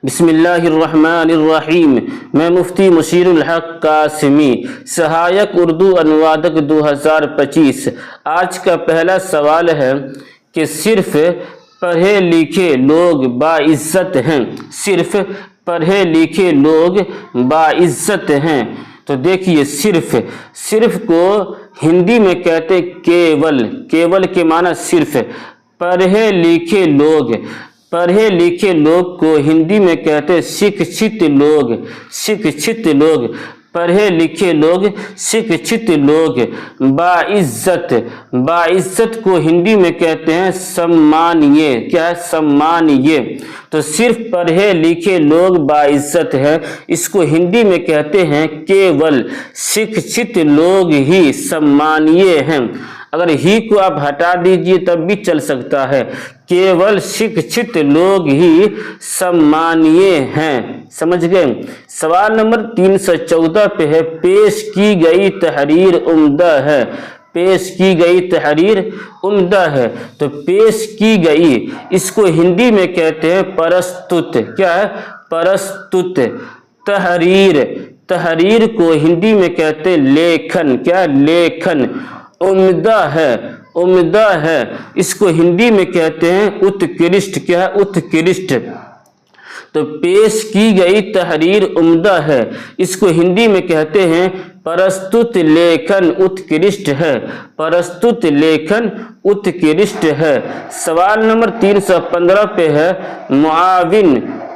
بسم اللہ الرحمن الرحیم۔ میں مفتی مشیر الحق قاسمی، سہایک اردو انوادک 2025۔ آج کا پہلا سوال ہے کہ صرف پڑھے لکھے لوگ باعزت ہیں، صرف پڑھے لکھے لوگ باعزت ہیں۔ تو دیکھیے صرف کو ہندی میں کہتے کیول کے معنی صرف۔ پڑھے لکھے لوگ کو ہندی میں کہتے شکشت لوگ، پڑھے لکھے لوگ شکشت لوگ۔ باعزت کو ہندی میں کہتے ہیں سمانیہ، کیا ہے؟ سمانیہ۔ تو صرف پڑھے لکھے لوگ باعزت ہیں، اس کو ہندی میں کہتے ہیں کیول، شکشت لوگ ہی سمانیہ ہیں۔ اگر ہی کو آپ ہٹا دیجئے تب بھی چل سکتا ہے، کیول شکشت لوگ ہی سمانیہ ہیں۔ سمجھ گئے؟ سوال نمبر 314 پہ ہے، پیش کی گئی تحریر عمدہ ہے، پیش کی گئی تحریر عمدہ ہے۔ تو پیش کی گئی اس کو ہندی میں کہتے ہیں پرستت، کیا ہے؟ پرستت۔ تحریر کو ہندی میں کہتے ہیں لیکھن، کیا ہے؟ لیکھن۔ عمدہ ہے اس کو ہندی میں کہتے ہیں اتکرشٹ، کیا ہے؟ اتکرشٹ۔ تو پیش کی گئی تحریر عمدہ ہے، اس کو ہندی میں کہتے ہیں پرستت لیکھن اتکرشٹ ہے، پرستت لیکھن اتکرشٹ ہے۔ سوال نمبر 315 پہ ہے، معاون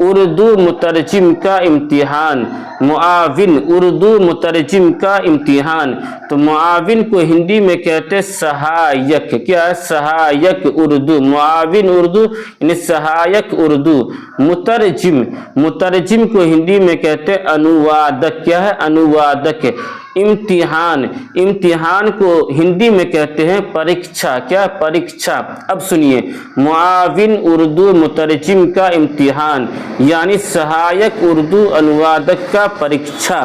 اردو مترجم کا امتحان، معاون اردو مترجم کا امتحان۔ تو معاون کو ہندی میں کہتے ہیں سہایک، کیا ہے؟ سہایک اردو۔ معاون اردو یعنی سہایک اردو۔ مترجم کو ہندی میں کہتے ہیں انوادک، کیا ہے؟ انوادک۔ امتحان کو ہندی میں کہتے ہیں پریکشا، کیا؟ پریکشا۔ اب سنیے، معاون اردو مترجم کا امتحان یعنی سہایک اردو انوادک کا پریکشا۔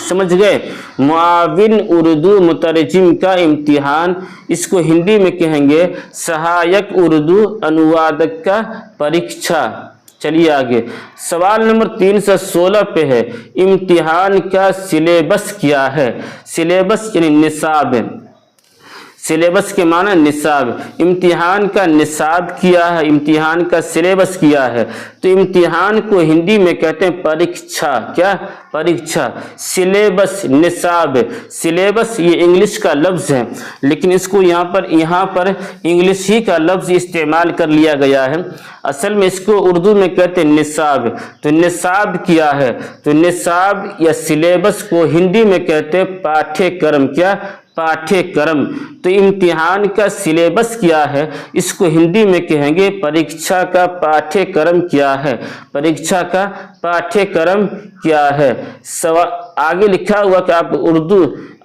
سمجھ گئے؟ معاون اردو مترجم کا امتحان، اس کو ہندی میں کہیں گے سہایک اردو انوادک کا پریکشا۔ چلیے آگے، سوال نمبر 316 پہ ہے، امتحان کا سلیبس کیا ہے؟ سلیبس یعنی نصاب، سلیبس کے معنی نصاب۔ امتحان کا نصاب کیا ہے، امتحان کا سلیبس کیا ہے؟ تو امتحان کو ہندی میں کہتے ہیں پریکشا، کیا؟ پریکشا۔ سلیبس، نصاب۔ سلیبس یہ انگلش کا لفظ ہے، لیکن اس کو یہاں پر انگلش ہی کا لفظ استعمال کر لیا گیا ہے۔ اصل میں اس کو اردو میں کہتے ہیں نصاب۔ تو نصاب کیا ہے؟ تو نصاب یا سلیبس کو ہندی میں کہتے ہیں پاٹھیہ کرم، کیا؟ پاٹھیہ کرم۔ تو امتحان کا سلیبس کیا ہے، اس کو ہندی میں کہیں گے پریکشا کا پاٹھیہ کرم کیا ہے، پریکشا کا پاٹھیہ کرم کیا ہے۔ آگے لکھا ہوا کہ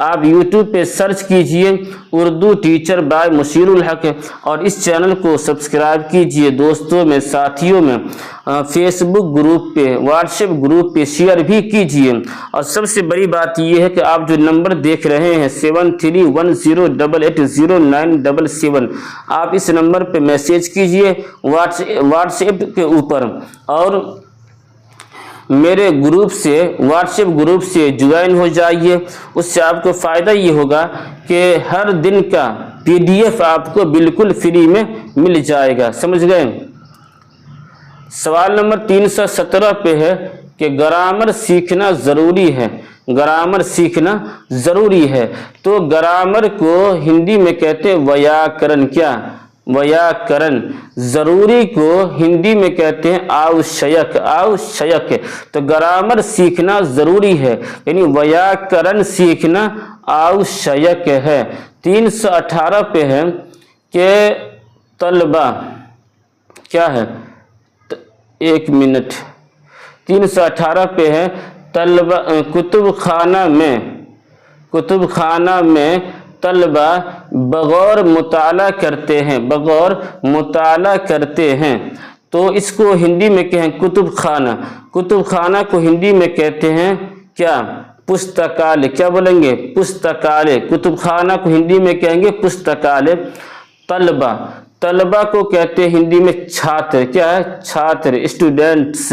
آپ یوٹیوب پہ سرچ کیجئے اردو ٹیچر بائی مشیر الحق، اور اس چینل کو سبسکرائب کیجئے، دوستوں میں، ساتھیوں میں، فیس بک گروپ پہ، واٹس ایپ گروپ پہ شیئر بھی کیجئے۔ اور سب سے بڑی بات یہ ہے کہ آپ جو نمبر دیکھ رہے ہیں 7310880977، آپ اس نمبر پہ میسیج کیجئے واٹس ایپ کے اوپر، اور میرے واٹس ایپ گروپ سے جوائن ہو جائیے۔ اس سے آپ کو فائدہ یہ ہوگا کہ ہر دن کا PDF آپ کو بالکل فری میں مل جائے گا۔ سمجھ گئے؟ سوال نمبر 317 پہ ہے کہ گرامر سیکھنا ضروری ہے، گرامر سیکھنا ضروری ہے۔ تو گرامر کو ہندی میں کہتے ہیں ویاکرن، کیا؟ ویاکرن۔ ضروری کو ہندی میں کہتے ہیں آوشیک، آوشیک۔ تو گرامر سیکھنا ضروری ہے یعنی ویاکرن سیکھنا آوشیک ہے۔ 318 پہ ہے کہ طلبہ، کیا ہے؟ ایک منٹ، 318 پہ ہے طلبہ، کتب خانہ میں طلبہ بغور مطالعہ کرتے ہیں، بغور مطالعہ کرتے ہیں۔ تو اس کو ہندی میں کہیں کتب خانہ، کتب خانہ کو ہندی میں کہتے ہیں کیا؟ پستکالیہ، کیا بولیں گے؟ پستکالیہ۔ کتب خانہ کو ہندی میں کہیں گے پستکالیہ۔ طلبہ کو کہتے ہیں ہندی میں چھاتر، کیا ہے؟ چھاتر، اسٹوڈنٹس۔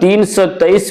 323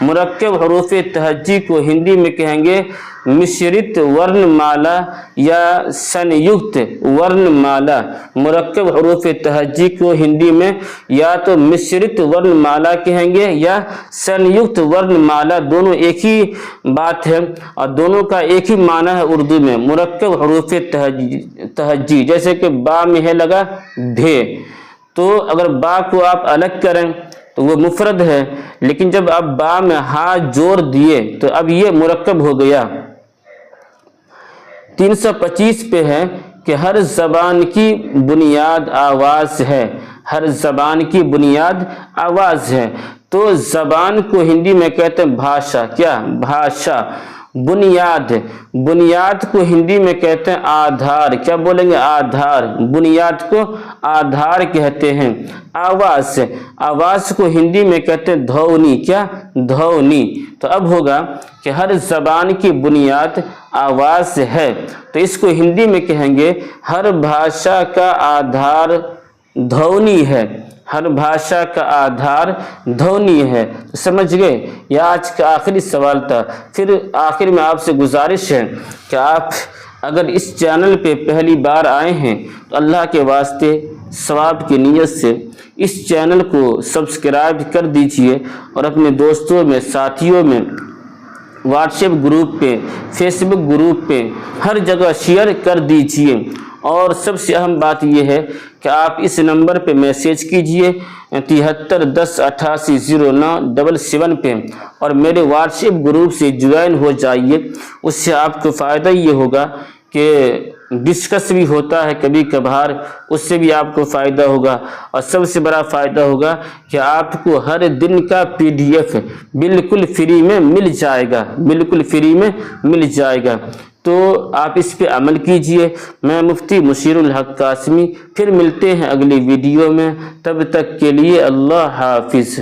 مرکب حروف تہجی کو ہندی میں کہیں گے مشرت ورن مالا یا سنیکت ورن مالا۔ مرکب حروف تہجی کو ہندی میں یا تو مشرت ورن مالا کہیں گے یا سنیکت ورن مالا، دونوں ایک ہی بات ہے اور دونوں کا ایک ہی معنی ہے اردو میں۔ مرکب حروف تہجی جیسے کہ با میں ہے لگا دھے، تو اگر با کو آپ الگ کریں تو وہ مفرد ہے، لیکن جب آپ با میں ہا جوڑ دیے تو اب یہ مرکب ہو گیا۔ 325 پہ ہے کہ ہر زبان کی بنیاد آواز ہے، ہر زبان کی بنیاد آواز ہے، تو زبان کو ہندی میں کہتے ہیں بھاشا، کیا؟ بھاشا۔ بنیاد، بنیاد کو ہندی میں کہتے ہیں آدھار، کیا بولیں گے؟ آدھار، بنیاد کو آدھار کہتے ہیں۔ آواز، آواز کو ہندی میں کہتے ہیں دھونی، کیا؟ دھونی۔ تو اب ہوگا کہ ہر زبان کی بنیاد آواز ہے، تو اس کو ہندی میں کہیں گے ہر بھاشا کا آدھار دھونی ہے، ہر بھاشا کا آدھار دھونی ہے۔ سمجھ گئے؟ یہ آج کا آخری سوال تھا۔ پھر آخر میں آپ سے گزارش ہے کہ آپ اگر اس چینل پہ پہلی بار آئے ہیں تو اللہ کے واسطے ثواب کی نیت سے اس چینل کو سبسکرائب کر دیجئے اور اپنے دوستوں میں، ساتھیوں میں، واٹس ایپ گروپ پہ، فیس بک گروپ پہ، ہر جگہ شیئر کر دیجئے۔ اور سب سے اہم بات یہ ہے کہ آپ اس نمبر پہ میسیج کیجئے 73 10 88 09 77 پہ، اور میرے واٹس ایپ گروپ سے جوائن ہو جائیے۔ اس سے آپ کو فائدہ یہ ہوگا کہ ڈسکس بھی ہوتا ہے کبھی کبھار، اس سے بھی آپ کو فائدہ ہوگا، اور سب سے بڑا فائدہ ہوگا کہ آپ کو ہر دن کا PDF بالکل فری میں مل جائے گا، بالکل فری میں مل جائے گا۔ تو آپ اس پہ عمل کیجئے۔ میں مفتی مشیر الحق قاسمی، پھر ملتے ہیں اگلی ویڈیو میں، تب تک کے لیے اللہ حافظ۔